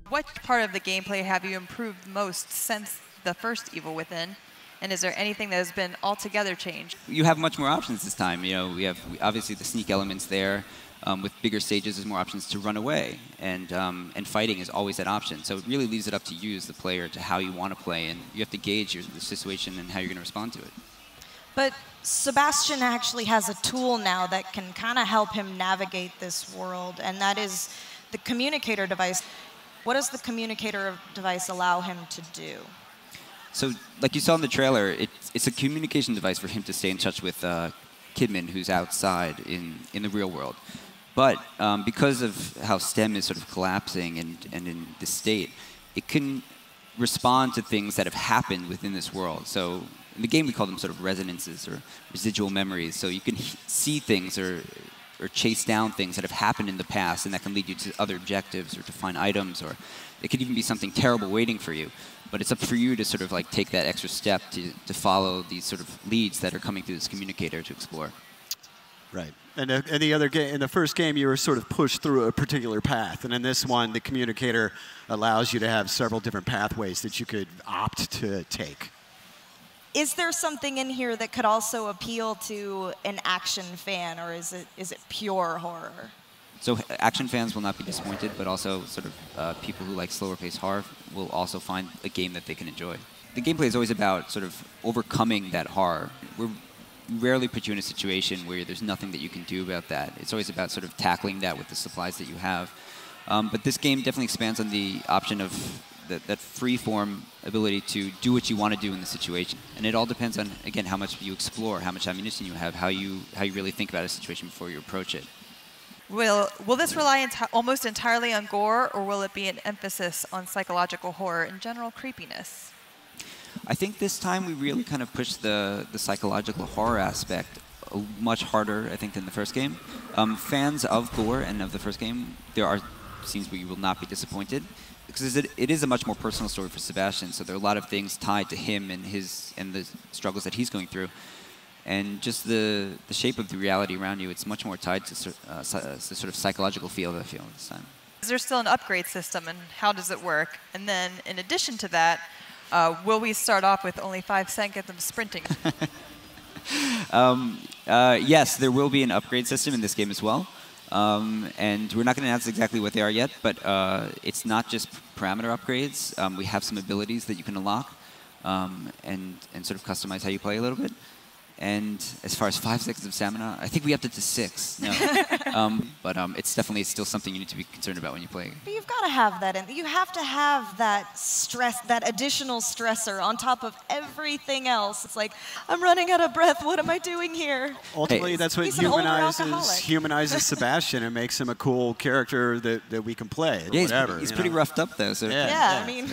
What part of the gameplay have you improved most since the first Evil Within? And is there anything that has been altogether changed? You have much more options this time. You know, we have obviously the sneak elements there. With bigger stages, there's more options to run away, and fighting is always that option. So it really leaves it up to you as the player to how you want to play, and you have to gauge the situation and how you're going to respond to it. But Sebastian actually has a tool now that can kind of help him navigate this world, and that is the communicator device. What does the communicator device allow him to do? So, like you saw in the trailer, it's a communication device for him to stay in touch with Kidman, who's outside in the real world. But because of how STEM is sort of collapsing and in this state, it can respond to things that have happened within this world. So in the game, we call them sort of resonances or residual memories. So you can see things or chase down things that have happened in the past, and that can lead you to other objectives or to find items, or it could even be something terrible waiting for you. But it's up for you to sort of like take that extra step to follow these sort of leads that are coming through this communicator to explore. Right. And in the other game, in the first game, you were sort of pushed through a particular path, and in this one, the communicator allows you to have several different pathways that you could opt to take. Is there something in here that could also appeal to an action fan, or is it pure horror? So action fans will not be disappointed, but also sort of people who like slower-paced horror will also find a game that they can enjoy. The gameplay is always about sort of overcoming that horror. We rarely put you in a situation where there's nothing that you can do about that. It's always about sort of tackling that with the supplies that you have. But this game definitely expands on the option of that free-form ability to do what you want to do in the situation. And it all depends on, again, how much you explore, how much ammunition you have, how you really think about a situation before you approach it. Will this rely almost entirely on gore, or will it be an emphasis on psychological horror and general creepiness? I think this time we really kind of pushed the psychological horror aspect much harder, I think, than the first game. Fans of gore and of the first game, there are scenes where you will not be disappointed, because it is a much more personal story for Sebastian, so there are a lot of things tied to him and the struggles that he's going through. And just the shape of the reality around you, it's much more tied to the sort of psychological feel that I feel this time. Is there still an upgrade system, and how does it work? And then, in addition to that, will we start off with only 5 seconds of sprinting? Yes, there will be an upgrade system in this game as well. And we're not going to announce exactly what they are yet, but it's not just parameter upgrades. We have some abilities that you can unlock and sort of customize how you play a little bit. And as far as 5 seconds of stamina, I think we upped it to 6. No. But it's definitely still something you need to be concerned about when you play. But you've got to have that. You have to have that stress, that additional stressor on top of everything else. It's like, I'm running out of breath. What am I doing here? Ultimately, that's what humanizes Sebastian and makes him a cool character that we can play. Yeah, whatever, he's pretty roughed up, though. So. Yeah, I mean.